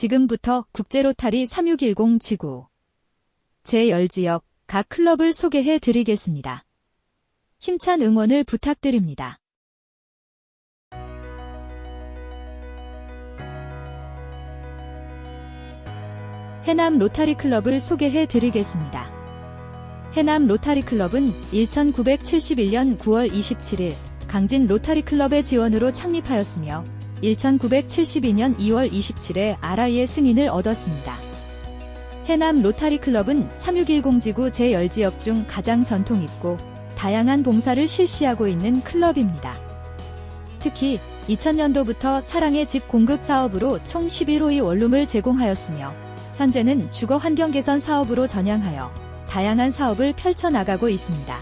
지금부터 국제로타리 3610 지구 제10지역 각 클럽을 소개해 드리겠습니다. 힘찬 응원을 부탁드립니다. 해남 로타리 클럽을 소개해 드리겠습니다. 해남 로타리 클럽은 1971년 9월 27일 강진 로타리 클럽의 지원으로 창립하였으며 1972년 2월 27일에 RI의 승인을 얻었습니다. 해남 로타리 클럽은 3610 지구 제10지역 중 가장 전통 있고 다양한 봉사를 실시하고 있는 클럽입니다. 특히 2000년도부터 사랑의 집 공급 사업으로 총 11호의 원룸을 제공하였으며 현재는 주거 환경 개선 사업으로 전향하여 다양한 사업을 펼쳐나가고 있습니다.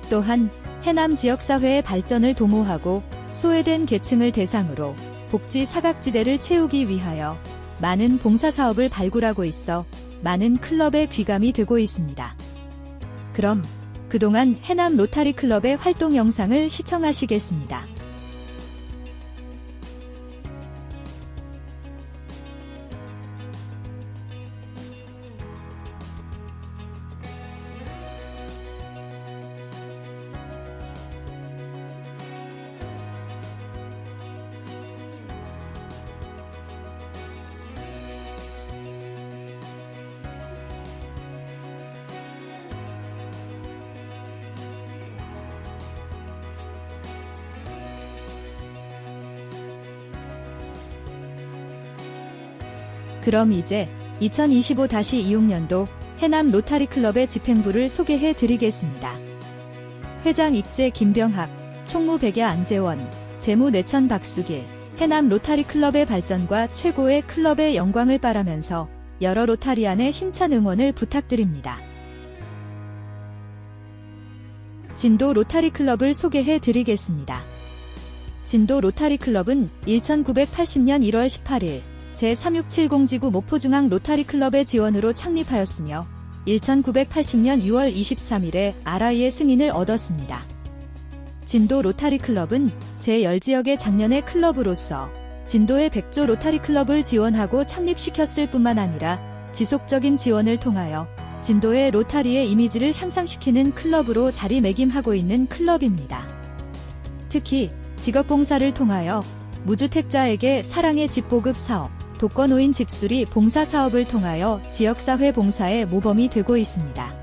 또한 해남 지역사회의 발전을 도모하고 소외된 계층을 대상으로 복지 사각지대를 채우기 위하여 많은 봉사사업을 발굴하고 있어 많은 클럽의 귀감이 되고 있습니다. 그럼 그동안 해남 로타리 클럽의 활동 영상을 시청하시겠습니다. 그럼 이제 2025-26년도 해남 로타리 클럽의 집행부를 소개해 드리겠습니다. 회장 익재 김병학, 총무 백야 안재원, 재무 뇌천 박수길, 해남 로타리 클럽의 발전과 최고의 클럽의 영광을 바라면서 여러 로타리안의 힘찬 응원을 부탁드립니다. 진도 로타리 클럽을 소개해 드리겠습니다. 진도 로타리 클럽은 1980년 1월 18일 제3670 지구 목포중앙 로타리 클럽의 지원으로 창립하였으며 1980년 6월 23일에 RI의 승인을 얻었습니다. 진도 로타리 클럽은 제10지역의 작년의 클럽으로서 진도의 100조 로타리 클럽을 지원하고 창립시켰을 뿐만 아니라 지속적인 지원을 통하여 진도의 로타리의 이미지를 향상시키는 클럽으로 자리매김하고 있는 클럽입니다. 특히 직업봉사를 통하여 무주택자에게 사랑의 집 보급 사업, 독거노인 집수리 봉사 사업을 통하여 지역사회 봉사의 모범이 되고 있습니다.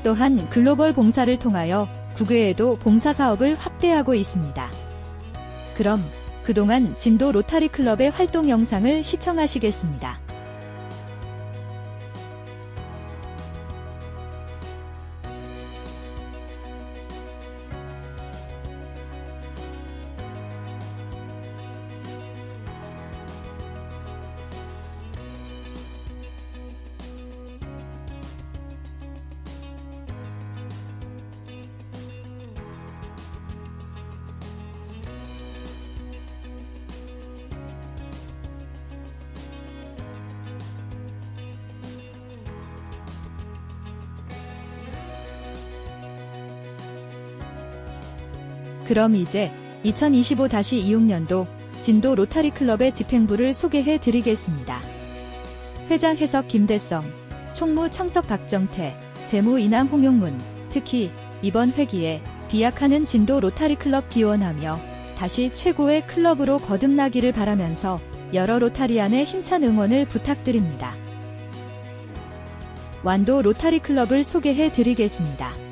또한 글로벌 봉사를 통하여 국외에도 봉사 사업을 확대하고 있습니다. 그럼 그동안 진도 로타리 클럽의 활동 영상을 시청하시겠습니다. 그럼 이제 2025-26년도 진도 로타리 클럽의 집행부를 소개해 드리겠습니다. 회장 해석 김대성, 총무 청석 박정태, 재무 이남 홍용문, 특히 이번 회기에 비약하는 진도 로타리 클럽 기원하며 다시 최고의 클럽으로 거듭나기를 바라면서 여러 로타리안의 힘찬 응원을 부탁드립니다. 완도 로타리 클럽을 소개해 드리겠습니다.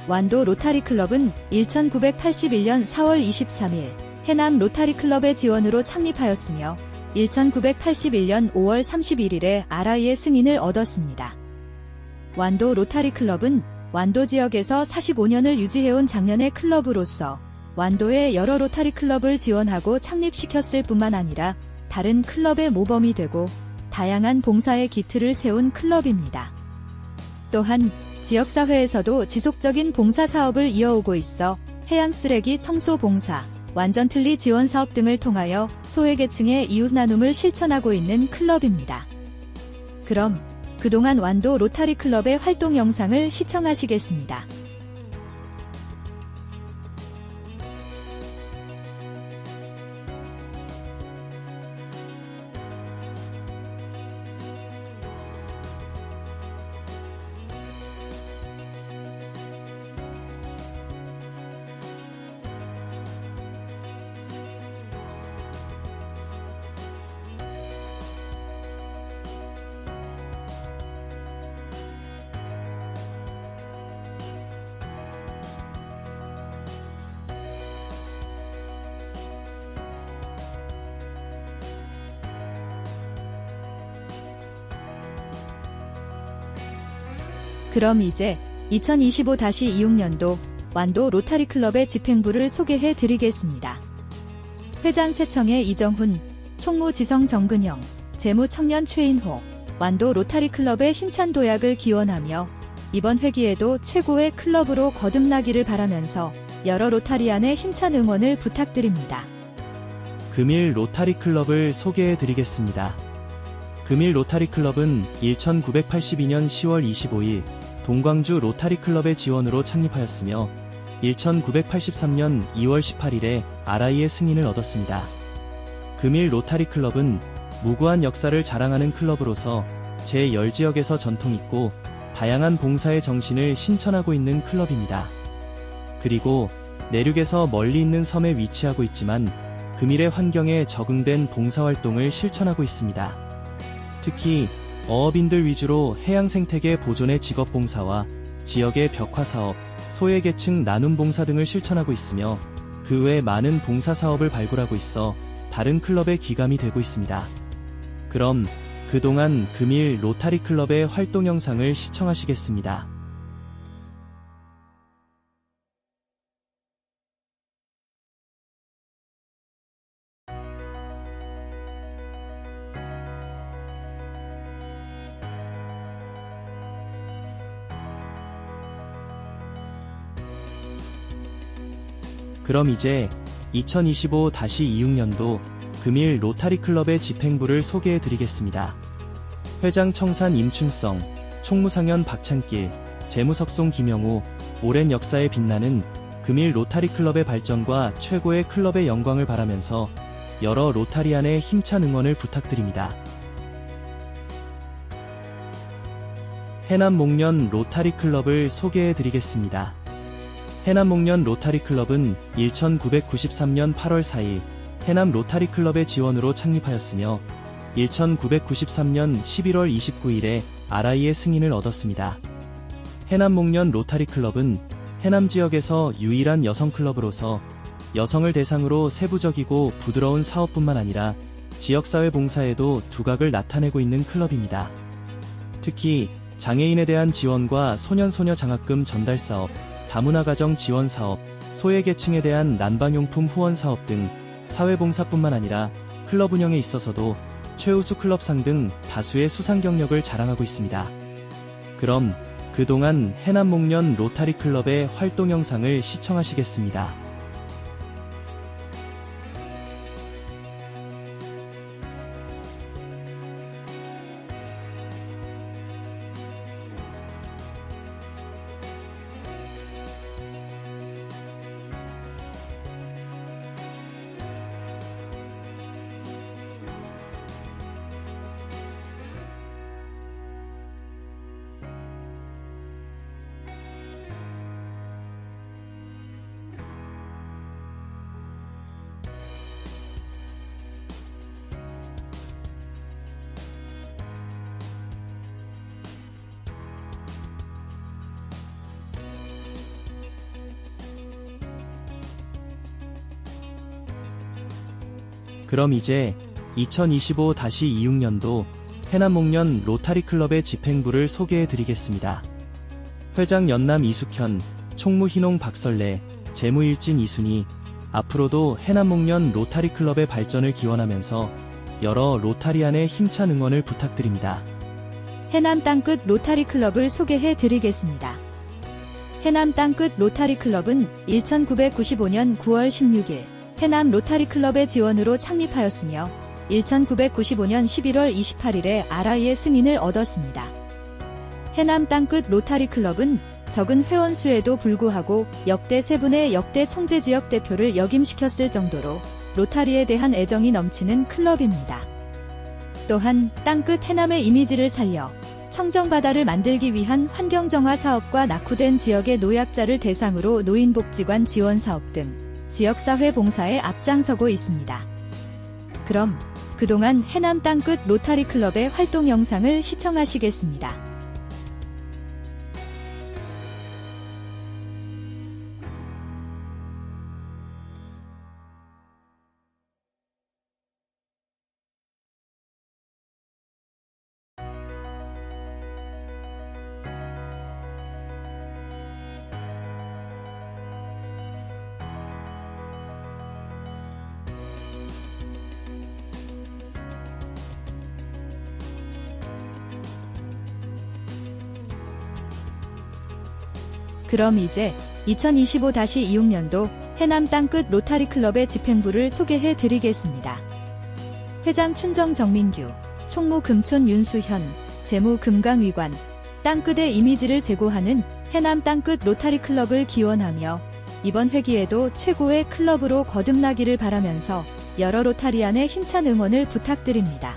완도 로타리 클럽은 1981년 4월 23일 해남 로타리 클럽의 지원으로 창립하였으며 1981년 5월 31일에 RI의 승인을 얻었습니다. 완도 로타리 클럽은 완도 지역에서 45년을 유지해온 작년의 클럽으로서 완도의 여러 로타리 클럽을 지원하고 창립시켰을 뿐만 아니라 다른 클럽의 모범이 되고 다양한 봉사의 기틀을 세운 클럽입니다. 또한 지역사회에서도 지속적인 봉사 사업을 이어오고 있어 해양 쓰레기 청소 봉사, 완전틀리 지원 사업 등을 통하여 소외계층의 이웃 나눔을 실천하고 있는 클럽입니다. 그럼 그동안 완도 로타리 클럽의 활동 영상을 시청하시겠습니다. 그럼 이제 2025-26년도 완도 로타리 클럽의 집행부를 소개해 드리겠습니다. 회장 세청의 이정훈, 총무 지성 정근영, 재무 청년 최인호, 완도 로타리 클럽의 힘찬 도약을 기원하며 이번 회기에도 최고의 클럽으로 거듭나기를 바라면서 여러 로타리안의 힘찬 응원을 부탁드립니다. 금일 로타리 클럽을 소개해 드리겠습니다. 금일 로타리 클럽은 1982년 10월 25일 동광주 로타리 클럽의 지원으로 창립하였으며 1983년 2월 18일에 RI의 승인을 얻었습니다. 금일 로타리 클럽은 무구한 역사를 자랑하는 클럽으로서 제10지역에서 전통있고 다양한 봉사의 정신을 신천하고 있는 클럽입니다. 그리고 내륙에서 멀리 있는 섬에 위치하고 있지만 금일의 환경에 적응된 봉사활동을 실천하고 있습니다. 특히 어업인들 위주로 해양생태계 보존의 직업봉사와 지역의 벽화사업, 소외계층 나눔봉사 등을 실천하고 있으며 그 외 많은 봉사사업을 발굴하고 있어 다른 클럽의 귀감이 되고 있습니다. 그럼 그동안 금일 로타리 클럽의 활동 영상을 시청하시겠습니다. 그럼 이제 2025-26년도 금일 로타리 클럽의 집행부를 소개해 드리겠습니다. 회장 청산 임춘성, 총무상현 박찬길, 재무석송 김영우, 오랜 역사에 빛나는 금일 로타리 클럽의 발전과 최고의 클럽의 영광을 바라면서 여러 로타리안의 힘찬 응원을 부탁드립니다. 해남목련 로타리 클럽을 소개해 드리겠습니다. 해남목련 로타리 클럽은 1993년 8월 4일 해남 로타리 클럽의 지원으로 창립하였으며 1993년 11월 29일에 RI의 승인을 얻었습니다. 해남목련 로타리 클럽은 해남 지역에서 유일한 여성 클럽으로서 여성을 대상으로 세부적이고 부드러운 사업뿐만 아니라 지역사회 봉사에도 두각을 나타내고 있는 클럽입니다. 특히 장애인에 대한 지원과 소년소녀 장학금 전달 사업, 다문화가정 지원 사업, 소외계층에 대한 난방용품 후원 사업 등 사회봉사뿐만 아니라 클럽 운영에 있어서도 최우수 클럽상 등 다수의 수상 경력을 자랑하고 있습니다. 그럼 그동안 해남목련 로타리 클럽의 활동 영상을 시청하시겠습니다. 그럼 이제 2025-26년도 해남목련 로타리 클럽의 집행부를 소개해 드리겠습니다. 회장 연남 이숙현, 총무 희농 박설래, 재무 일진 이순희, 앞으로도 해남목련 로타리 클럽의 발전을 기원하면서 여러 로타리안의 힘찬 응원을 부탁드립니다. 해남 땅끝 로타리 클럽을 소개해 드리겠습니다. 해남 땅끝 로타리 클럽은 1995년 9월 16일 해남 로타리 클럽의 지원으로 창립하였으며 1995년 11월 28일에 RI의 승인을 얻었습니다. 해남 땅끝 로타리 클럽은 적은 회원 수에도 불구하고 역대 3분의 역대 총재 지역 대표를 역임시켰을 정도로 로타리에 대한 애정이 넘치는 클럽입니다. 또한 땅끝 해남의 이미지를 살려 청정바다를 만들기 위한 환경정화 사업과 낙후된 지역의 노약자를 대상으로 노인복지관 지원 사업 등 지역사회 봉사에 앞장서고 있습니다. 그럼 그동안 해남 땅끝 로타리 클럽의 활동 영상을 시청하시겠습니다. 그럼 이제 2025-26년도 해남 땅끝 로타리 클럽의 집행부를 소개해 드리겠습니다. 회장 춘정 정민규, 총무 금촌 윤수현, 재무 금강위관, 땅끝의 이미지를 제고하는 해남 땅끝 로타리 클럽을 기원하며 이번 회기에도 최고의 클럽으로 거듭나기를 바라면서 여러 로타리안의 힘찬 응원을 부탁드립니다.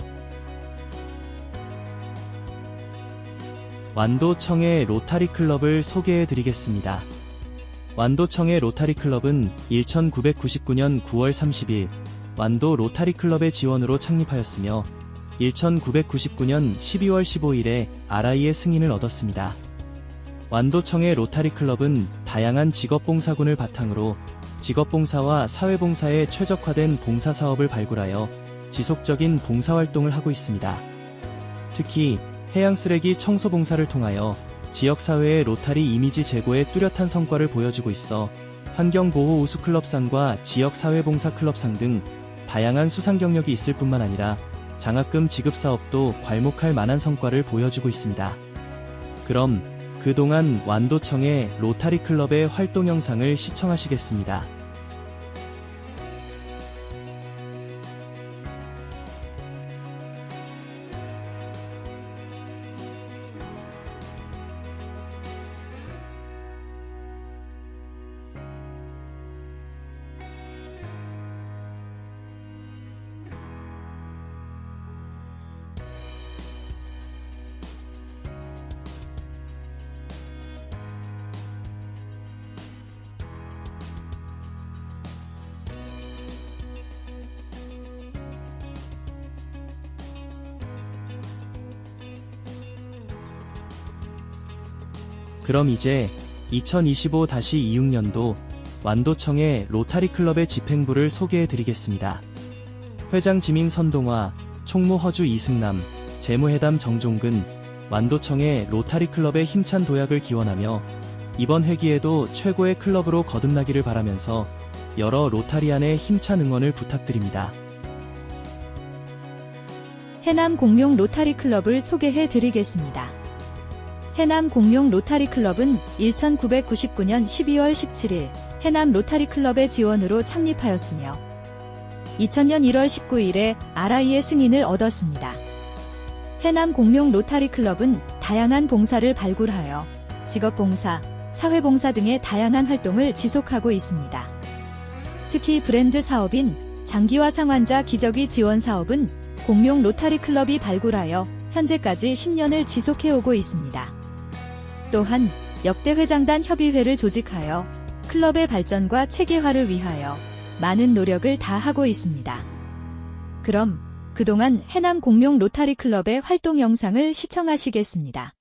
완도청의 로타리 클럽을 소개해 드리겠습니다. 완도청의 로타리 클럽은 1999년 9월 30일 완도 로타리 클럽의 지원으로 창립하였으며 1999년 12월 15일에 RI의 승인을 얻었습니다. 완도청의 로타리 클럽은 다양한 직업봉사군을 바탕으로 직업봉사와 사회봉사에 최적화된 봉사사업을 발굴하여 지속적인 봉사활동을 하고 있습니다. 특히 해양쓰레기 청소봉사를 통하여 지역사회의 로타리 이미지 제고에 뚜렷한 성과를 보여주고 있어 환경보호 우수클럽상과 지역사회봉사클럽상 등 다양한 수상 경력이 있을 뿐만 아니라 장학금 지급 사업도 괄목할 만한 성과를 보여주고 있습니다. 그럼 그동안 완도청의 로타리 클럽의 활동 영상을 시청하시겠습니다. 그럼 이제 2025-26년도 완도청의 로타리 클럽의 집행부를 소개해 드리겠습니다. 회장 지민 선동화, 총무 허주 이승남, 재무회담 정종근, 완도청의 로타리 클럽의 힘찬 도약을 기원하며 이번 회기에도 최고의 클럽으로 거듭나기를 바라면서 여러 로타리안의 힘찬 응원을 부탁드립니다. 해남 공룡 로타리 클럽을 소개해 드리겠습니다. 해남 공룡 로타리 클럽은 1999년 12월 17일 해남 로타리 클럽의 지원으로 창립하였으며 2000년 1월 19일에 RI의 승인을 얻었습니다. 해남 공룡 로타리 클럽은 다양한 봉사를 발굴하여 직업봉사, 사회봉사 등의 다양한 활동을 지속하고 있습니다. 특히 브랜드 사업인 장기화 상환자 기저귀 지원 사업은 공룡 로타리 클럽이 발굴하여 현재까지 10년을 지속해오고 있습니다. 또한 역대 회장단 협의회를 조직하여 클럽의 발전과 체계화를 위하여 많은 노력을 다하고 있습니다. 그럼 그동안 해남 공룡 로타리 클럽의 활동 영상을 시청하시겠습니다.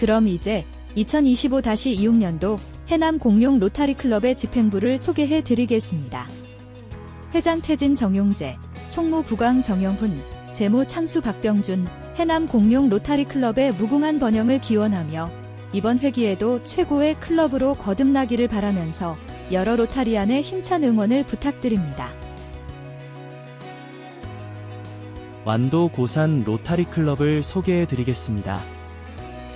그럼 이제 2025-26년도 해남 공룡 로타리 클럽의 집행부를 소개해 드리겠습니다. 회장 태진 정용재, 총무 부광 정영훈, 재무 창수 박병준, 해남 공룡 로타리 클럽의 무궁한 번영을 기원하며 이번 회기에도 최고의 클럽으로 거듭나기를 바라면서 여러 로타리안의 힘찬 응원을 부탁드립니다. 완도 고산 로타리 클럽을 소개해 드리겠습니다.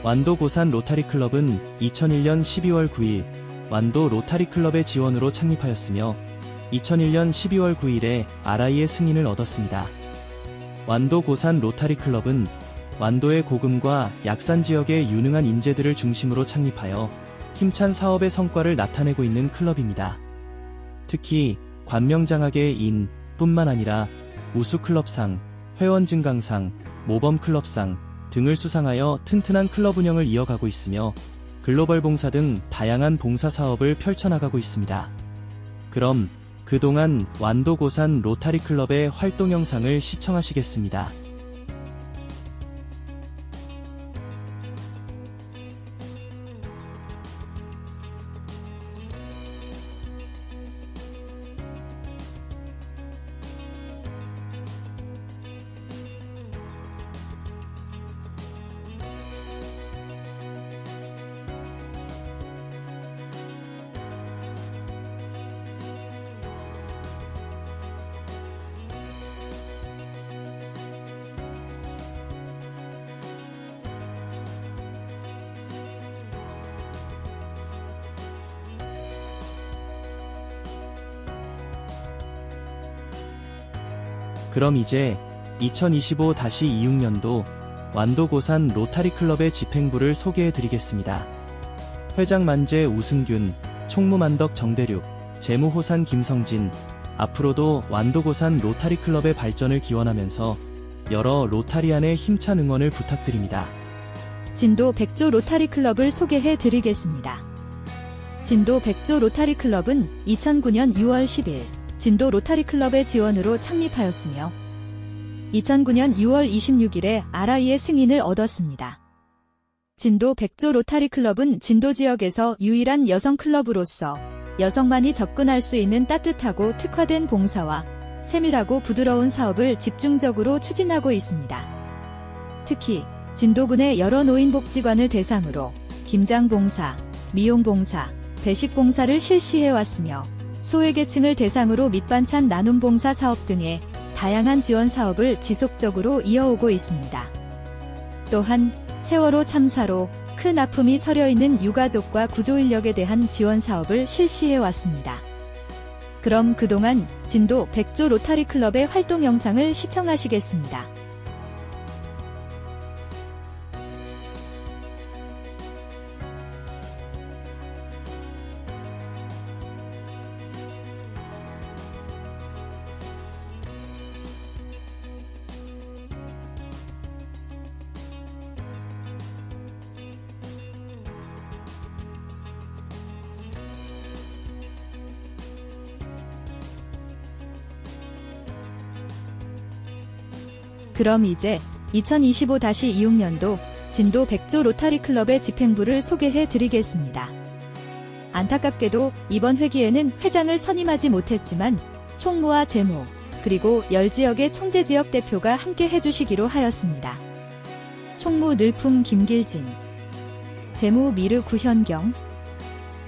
완도 고산 로타리 클럽은 2001년 12월 9일 완도 로타리 클럽의 지원으로 창립하였으며 2001년 12월 9일에 RI의 승인을 얻었습니다. 완도 고산 로타리 클럽은 완도의 고금과 약산 지역의 유능한 인재들을 중심으로 창립하여 힘찬 사업의 성과를 나타내고 있는 클럽입니다. 특히 관명장학의 인 뿐만 아니라 우수클럽상, 회원 증강상, 모범클럽상 등을 수상하여 튼튼한 클럽 운영을 이어가고 있으며 글로벌 봉사 등 다양한 봉사 사업을 펼쳐나가고 있습니다. 그럼 그동안 완도 고산 로타리 클럽의 활동 영상을 시청하시겠습니다. 그럼 이제 2025-26년도 완도 고산 로타리 클럽의 집행부를 소개해 드리겠습니다. 회장 만재 우승균, 총무 만덕 정대륙, 재무 호산 김성진. 앞으로도 완도 고산 로타리 클럽의 발전을 기원하면서 여러 로타리안의 힘찬 응원을 부탁드립니다. 진도 백조 로타리 클럽을 소개해 드리겠습니다. 진도 백조 로타리 클럽은 2009년 6월 10일 진도 로타리 클럽의 지원으로 창립하였으며 2009년 6월 26일에 RI의 승인을 얻었습니다. 진도 백조 로타리 클럽은 진도 지역에서 유일한 여성 클럽으로서 여성만이 접근할 수 있는 따뜻하고 특화된 봉사와 세밀하고 부드러운 사업을 집중적으로 추진하고 있습니다. 특히 진도군의 여러 노인복지관을 대상으로 김장봉사, 미용봉사, 배식봉사를 실시해왔으며 소외계층을 대상으로 밑반찬 나눔 봉사 사업 등의 다양한 지원 사업을 지속적으로 이어오고 있습니다. 또한 세월호 참사로 큰 아픔이 서려있는 유가족과 구조인력에 대한 지원 사업을 실시해왔습니다. 그럼 그동안 진도 백조 로타리 클럽의 활동 영상을 시청하시겠습니다. 그럼 이제 2025-26년도 진도 백조 로타리 클럽의 집행부를 소개해 드리겠습니다. 안타깝게도 이번 회기에는 회장을 선임하지 못했지만 총무와 재무, 그리고 열지역의 총재지역 대표가 함께 해주시기로 하였습니다. 총무 늘품 김길진, 재무 미르 구현경,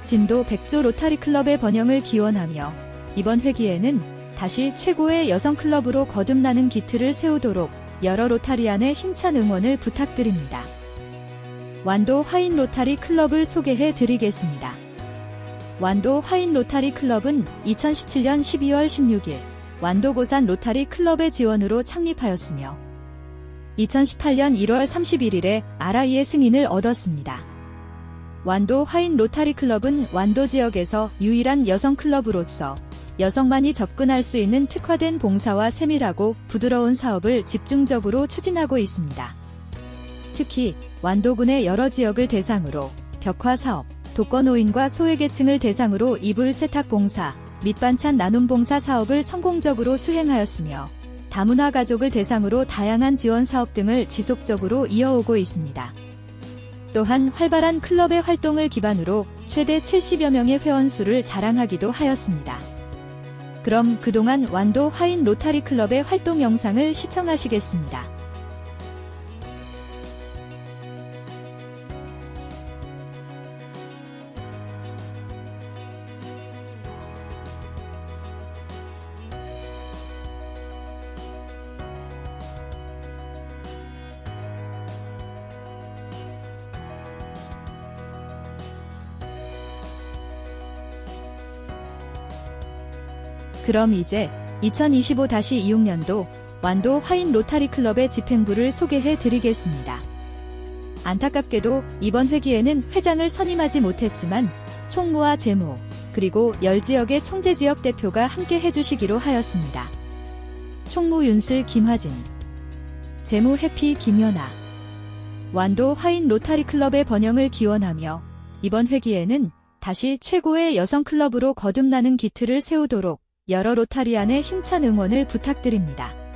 진도 백조 로타리 클럽의 번영을 기원하며 이번 회기에는 다시 최고의 여성 클럽으로 거듭나는 기틀을 세우도록 여러 로타리안의 힘찬 응원을 부탁드립니다. 완도 화인 로타리 클럽을 소개해 드리겠습니다. 완도 화인 로타리 클럽은 2017년 12월 16일 완도 고산 로타리 클럽의 지원으로 창립하였으며 2018년 1월 31일에 RI의 승인을 얻었습니다. 완도 화인 로타리 클럽은 완도 지역에서 유일한 여성 클럽으로서 여성만이 접근할 수 있는 특화된 봉사와 세밀하고 부드러운 사업을 집중적으로 추진하고 있습니다. 특히 완도군의 여러 지역을 대상으로 벽화사업, 독거노인과 소외계층을 대상으로 이불 세탁 봉사, 밑반찬 나눔 봉사 사업을 성공적으로 수행하였으며 다문화 가족을 대상으로 다양한 지원 사업 등을 지속적으로 이어오고 있습니다. 또한 활발한 클럽의 활동을 기반으로 최대 70여 명의 회원 수를 자랑하기도 하였습니다. 그럼 그동안 완도 화인 로타리 클럽의 활동 영상을 시청하시겠습니다. 그럼 이제 2025-26년도 완도 화인 로타리 클럽의 집행부를 소개해 드리겠습니다. 안타깝게도 이번 회기에는 회장을 선임하지 못했지만 총무와 재무, 그리고 10지역의 총재지역 대표가 함께 해주시기로 하였습니다. 총무 윤슬 김화진, 재무 해피 김연아, 완도 화인 로타리 클럽의 번영을 기원하며 이번 회기에는 다시 최고의 여성 클럽으로 거듭나는 기틀을 세우도록 여러 로타리안의 힘찬 응원을 부탁드립니다.